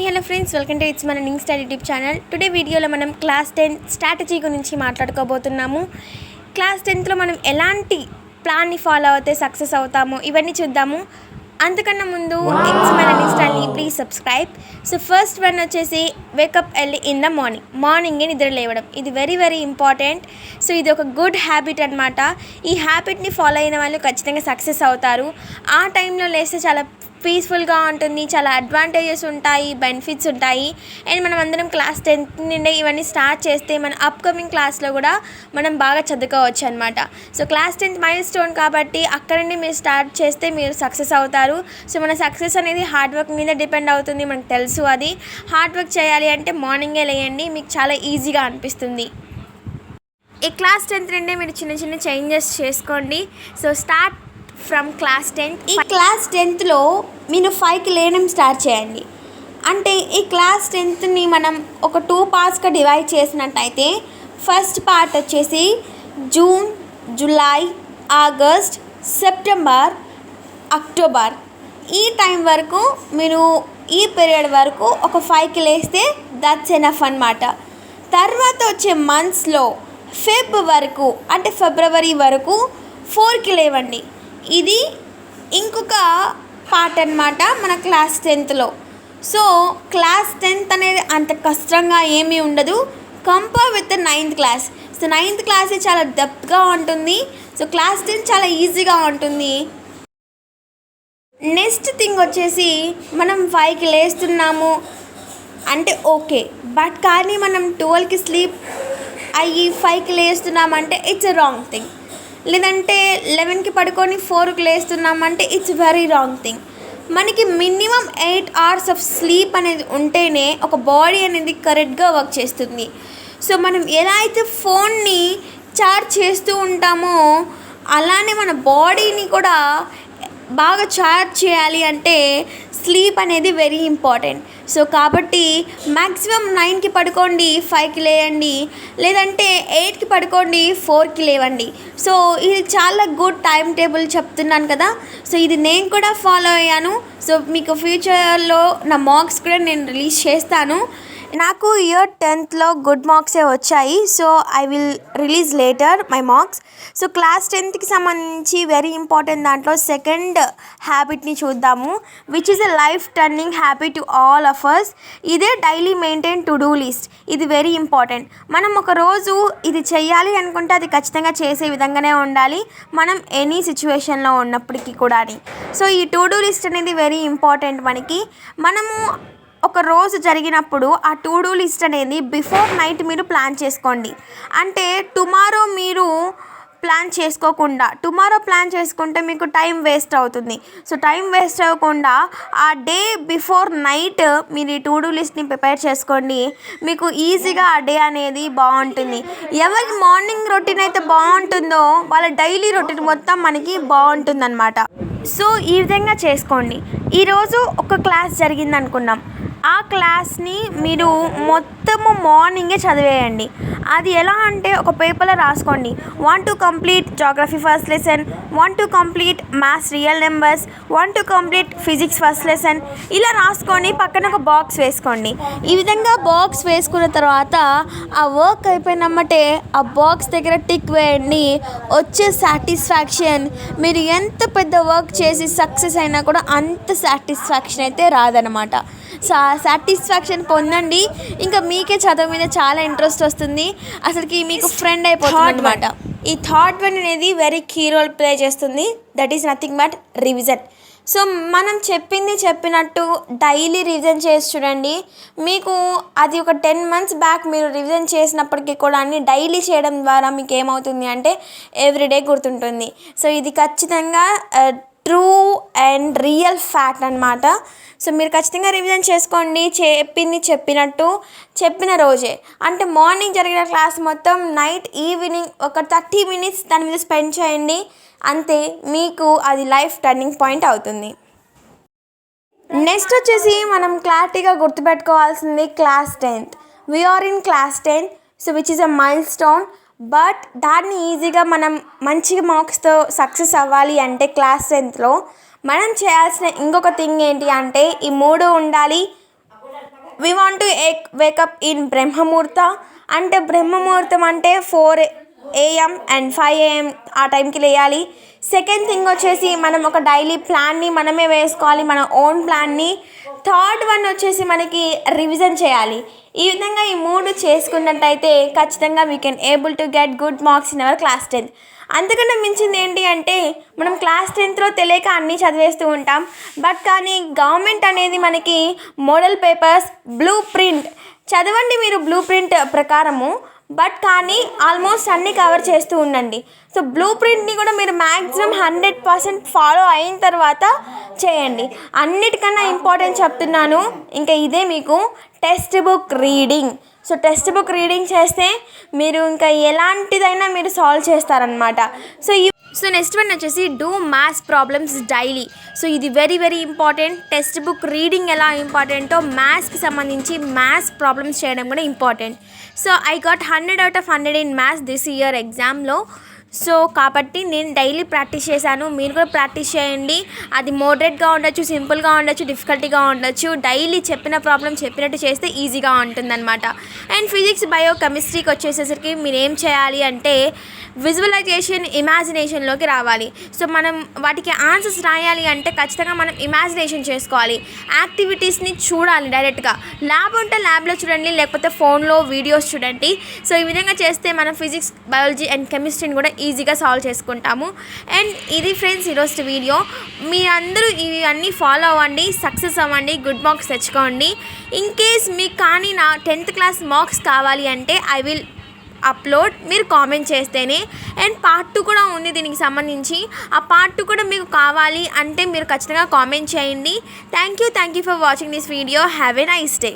Hello friends, welcome to it's మన నింగ్ study YouTube channel. Today వీడియోలో మనం క్లాస్ 10 స్ట్రాటజీ గురించి మాట్లాడుకోబోతున్నాము. క్లాస్ 10లో మనం ఎలాంటి ప్లాన్ని ఫాలో అవుతే సక్సెస్ అవుతాము ఇవన్నీ చూద్దాము. అంతకన్నా ముందు ఇట్స్ మన నింగ్ study please subscribe. So first one వచ్చేసి వేకప్ ఎర్లీ ఇన్ ద మార్నింగే నిద్ర లేవడం. ఇది వెరీ వెరీ ఇంపార్టెంట్. సో ఇది ఒక గుడ్ హ్యాబిట్ అనమాట. ఈ హ్యాబిట్ని ఫాలో అయిన వాళ్ళు ఖచ్చితంగా సక్సెస్ అవుతారు. ఆ టైంలో లేస్తే చాలా పీస్ఫుల్గా ఉంటుంది, చాలా అడ్వాంటేజెస్ ఉంటాయి, బెనిఫిట్స్ ఉంటాయి. అండ్ మనం అందరం క్లాస్ 10 నుండి ఇవన్నీ స్టార్ట్ చేస్తే మన అప్కమింగ్ క్లాస్లో కూడా మనం బాగా చదువుకోవచ్చు అనమాట. సో క్లాస్ 10 మైల్ స్టోన్ కాబట్టి అక్కడ నుండి మీరు స్టార్ట్ చేస్తే మీరు సక్సెస్ అవుతారు. సో మన సక్సెస్ అనేది హార్డ్ వర్క్ మీద డిపెండ్ అవుతుంది, మనకు తెలుసు. అది హార్డ్ వర్క్ చేయాలి అంటే మార్నింగే లేయండి, మీకు చాలా ఈజీగా అనిపిస్తుంది. ఈ క్లాస్ 10 నుండి మీరు చిన్న చిన్న చేంజెస్ చేసుకోండి. So start from class 10. ఈ క్లాస్ 10లో మీరు 5కి లేయడం స్టార్ట్ చేయండి. అంటే ఈ క్లాస్ 10ని మనం ఒక 2 పార్ట్స్గా డివైడ్ చేసినట్టయితే ఫస్ట్ పార్ట్ వచ్చేసి June, July, August, September, October ఈ టైం వరకు మీరు ఈ పీరియడ్ వరకు ఒక 5కి లేస్తే దట్స్ ఎనఫ్ అన్నమాట. తర్వాత వచ్చే మంత్స్లో ఫిబ్రవరి వరకు 4కి లేవండి. ఇది ఇంకొక పార్ట్ అన్నమాట మన క్లాస్ 10లో. సో క్లాస్ 10 అనేది అంత కష్టంగా ఏమీ ఉండదు compare with 9th class. So 9th class చాలా డెప్త్గా ఉంటుంది. సో క్లాస్ 10 చాలా ఈజీగా ఉంటుంది. నెక్స్ట్ థింగ్ వచ్చేసి మనం 5కి లేస్తున్నాము అంటే ఓకే, బట్ కానీ మనం 12కి స్లీప్ అయ్యి 5కి లేస్తున్నామంటే ఇట్స్ ఎ రాంగ్ థింగ్. లేదంటే 11కి పడుకొని 4కి లేస్తున్నామంటే ఇట్స్ వెరీ రాంగ్ థింగ్. మనకి మినిమం 8 hours ఆఫ్ స్లీప్ అనేది ఉంటేనే ఒక బాడీ అనేది కరెక్ట్గా వర్క్ చేస్తుంది. సో మనం ఎలా అయితే ఫోన్ని ఛార్జ్ చేస్తూ ఉంటామో అలానే మన బాడీని కూడా బాగా ఛార్జ్ చేయాలి అంటే స్లీప్ అనేది వెరీ ఇంపార్టెంట్. సో కాబట్టి మ్యాక్సిమం 9కి పడుకోండి, 5కి లేయండి, లేదంటే 8కి పడుకోండి, 4కి లేవండి. సో ఇది చాలా గుడ్ టైం టేబుల్ చెప్తున్నాను కదా. సో ఇది నేను కూడా ఫాలో అయ్యాను. సో మీకు ఫ్యూచర్లో నా మార్క్స్ కూడా నేను రిలీజ్ చేస్తాను. నాకు ఇయర్ 10thలో గుడ్ మార్క్సే వచ్చాయి. So I will release later my marks. So class 10కి సంబంధించి వెరీ ఇంపార్టెంట్ దాంట్లో సెకండ్ హ్యాబిట్ని చూద్దాము, which is a life turning habit to all of us. ఇదే daily maintain to do list. ఇది వెరీ ఇంపార్టెంట్. మనం ఒక రోజు ఇది చెయ్యాలి అనుకుంటే అది ఖచ్చితంగా చేసే విధంగానే ఉండాలి, మనం ఎనీ సిచ్యువేషన్లో ఉన్నప్పటికీ కూడా. సో ఈ టు డూ లిస్ట్ అనేది వెరీ ఇంపార్టెంట్ మనకి. మనము ఒక రోజు జరిగినప్పుడు ఆ టు డూ లిస్ట్ అనేది బిఫోర్ నైట్ మీరు ప్లాన్ చేసుకోండి. అంటే టుమారో మీరు ప్లాన్ చేసుకోకుండా, టుమారో ప్లాన్ చేసుకుంటే మీకు టైం వేస్ట్ అవుతుంది. సో టైం వేస్ట్ అవ్వకుండా ఆ డే బిఫోర్ నైట్ మీరు ఈ టు డూ లిస్ట్ని ప్రిపేర్ చేసుకోండి. మీకు ఈజీగా ఆ డే అనేది బాగుంటుంది. ఎవరి మార్నింగ్ రొటీన్ అయితే బాగుంటుందో వాళ్ళ డైలీ రొటీన్ మొత్తం మనకి బాగుంటుందన్నమాట. సో ఈ విధంగా చేసుకోండి. ఈరోజు ఒక క్లాస్ జరిగింది అనుకున్నాం, ఆ క్లాస్ని మీరు మొత్తము మార్నింగే చదివేయండి. అది ఎలా అంటే ఒక పేపర్లో రాసుకోండి. 1 to complete geography first lesson, 1 to complete maths real numbers, 1 to complete physics first lesson. ఇలా రాసుకొని పక్కన ఒక బాక్స్ వేసుకోండి. ఈ విధంగా బాక్స్ వేసుకున్న తర్వాత ఆ వర్క్ అయిపోయినమ్మటే ఆ బాక్స్ దగ్గర టిక్ వేయండి. వచ్చే సాటిస్ఫాక్షన్, మీరు ఎంత పెద్ద వర్క్ చేసి సక్సెస్ అయినా కూడా అంత సాటిస్ఫాక్షన్ అయితే రాదనమాట. సాటిస్ఫాక్షన్ పొందండి, ఇంకా మీకే చదువు మీద చాలా ఇంట్రెస్ట్ వస్తుంది, అసలుకి మీకు ఫ్రెండ్ అయిపోతుంది అనమాట. ఈ థాట్ వన్ అనేది వెరీ కీ రోల్ ప్లే చేస్తుంది. That is nothing but revision. So మనం చెప్పినట్టు డైలీ రివిజన్ చేసి చూడండి. మీకు అది ఒక 10 months బ్యాక్ మీరు రివిజన్ చేసినప్పటికీ కూడా అన్ని డైలీ చేయడం ద్వారా మీకు ఏమవుతుంది అంటే ఎవ్రీడే గుర్తుంటుంది. సో ఇది ఖచ్చితంగా ట్రూ అండ్ రియల్ ఫ్యాక్ట్ అనమాట. సో మీరు ఖచ్చితంగా రివిజన్ చేసుకోండి. చెప్పినట్టు చెప్పిన రోజే, అంటే మార్నింగ్ జరిగిన క్లాస్ మొత్తం నైట్ ఈవినింగ్ ఒక 30 minutes దాని మీద స్పెండ్ చేయండి. అంతే, మీకు అది లైఫ్ టర్నింగ్ పాయింట్ అవుతుంది. నెక్స్ట్ వచ్చేసి మనం క్లారిటీగా గుర్తుపెట్టుకోవాల్సింది class 10th. We're in class 10, so which is a milestone. But దాన్ని ఈజీగా మనం మంచిగా మార్క్స్తో సక్సెస్ అవ్వాలి అంటే క్లాస్ 10thలో మనం చేయాల్సిన ఇంకొక థింగ్ ఏంటి అంటే ఈ 3 ఉండాలి. We want to wake up in బ్రహ్మముహూర్త అంటే బ్రహ్మముహూర్తం అంటే 4 AM అండ్ 5 AM ఆ టైంకి లేయాలి. సెకండ్ థింగ్ వచ్చేసి మనం ఒక డైలీ ప్లాన్ని మనమే వేసుకోవాలి, మన ఓన్ ప్లాన్ని. థర్డ్ వన్ వచ్చేసి మనకి రివిజన్ చేయాలి. ఈ విధంగా ఈ 3 చేసుకున్నట్టయితే ఖచ్చితంగా we can able to get good marks in our class 10th. అంతకన్నా మించింది ఏంటి అంటే మనం క్లాస్ 10thలో తెలియక అన్నీ చదివేస్తూ ఉంటాం. బట్ కానీ గవర్నమెంట్ అనేది మనకి మోడల్ పేపర్స్, బ్లూ ప్రింట్ చదవండి మీరు బ్లూ ప్రింట్ ప్రకారము. బట్ కానీ ఆల్మోస్ట్ అన్నీ కవర్ చేస్తూ ఉండండి. సో బ్లూ ప్రింట్ని కూడా మీరు మ్యాక్సిమం 100% ఫాలో అయిన తర్వాత చేయండి. అన్నిటికన్నా ఇంపార్టెంట్ చెప్తున్నాను, ఇంకా ఇదే మీకు textbook reading. So textbook reading చేస్తే మీరు ఇంకా ఎలాంటిదైనా మీరు సాల్వ్ చేస్తారనమాట. సో నెక్స్ట్ వన్ వచ్చేసి do maths problems daily. So ఇది very very important. Textbook reading ఎలా ఇంపార్టెంటో మ్యాథ్స్కి సంబంధించి మ్యాథ్స్ ప్రాబ్లమ్స్ చేయడం కూడా important. So I got 100 out of 100 in maths this year ఎగ్జామ్లో. సో కాబట్టి నేను డైలీ ప్రాక్టీస్ చేశాను, మీరు కూడా ప్రాక్టీస్ చేయండి. అది మోడరేట్గా ఉండొచ్చు, సింపుల్గా ఉండొచ్చు, డిఫికల్టీగా ఉండొచ్చు. డైలీ చెప్పిన ప్రాబ్లం చెప్పినట్టు చేస్తే ఈజీగా ఉంటుందన్నమాట. అండ్ ఫిజిక్స్, బయో, కెమిస్ట్రీకి వచ్చేసరికి మీరు ఏం చేయాలి అంటే విజువలైజేషన్, ఇమాజినేషన్లోకి రావాలి. సో మనం వాటికి ఆన్సర్స్ రాయాలి అంటే ఖచ్చితంగా మనం ఇమాజినేషన్ చేసుకోవాలి, యాక్టివిటీస్ని చూడాలి డైరెక్ట్గా. ల్యాబ్ ఉంటే ల్యాబ్లో చూడండి, లేకపోతే ఫోన్లో వీడియోస్ చూడండి. సో ఈ విధంగా చేస్తే మనం ఫిజిక్స్, బయాలజీ అండ్ కెమిస్ట్రీని కూడా ఈజీగా సాల్వ్ చేసుకుంటాము. అండ్ ఇది ఫ్రెండ్స్ ఈరోజు వీడియో. మీరందరూ ఇవి అన్నీ ఫాలో అవ్వండి, సక్సెస్ అవ్వండి, గుడ్ మార్క్స్ తెచ్చుకోండి. ఇన్ కేస్ మీకు కానీ నా 10th క్లాస్ మార్క్స్ కావాలి అంటే ఐ విల్ అప్లోడ్, మీరు కామెంట్ చేస్తేనే. అండ్ పార్ట్ 2 కూడా ఉంది దీనికి సంబంధించి. ఆ పార్ట్ 2 కూడా మీకు కావాలి అంటే మీరు ఖచ్చితంగా కామెంట్ చేయండి. Thank you for watching this video. Have a nice day.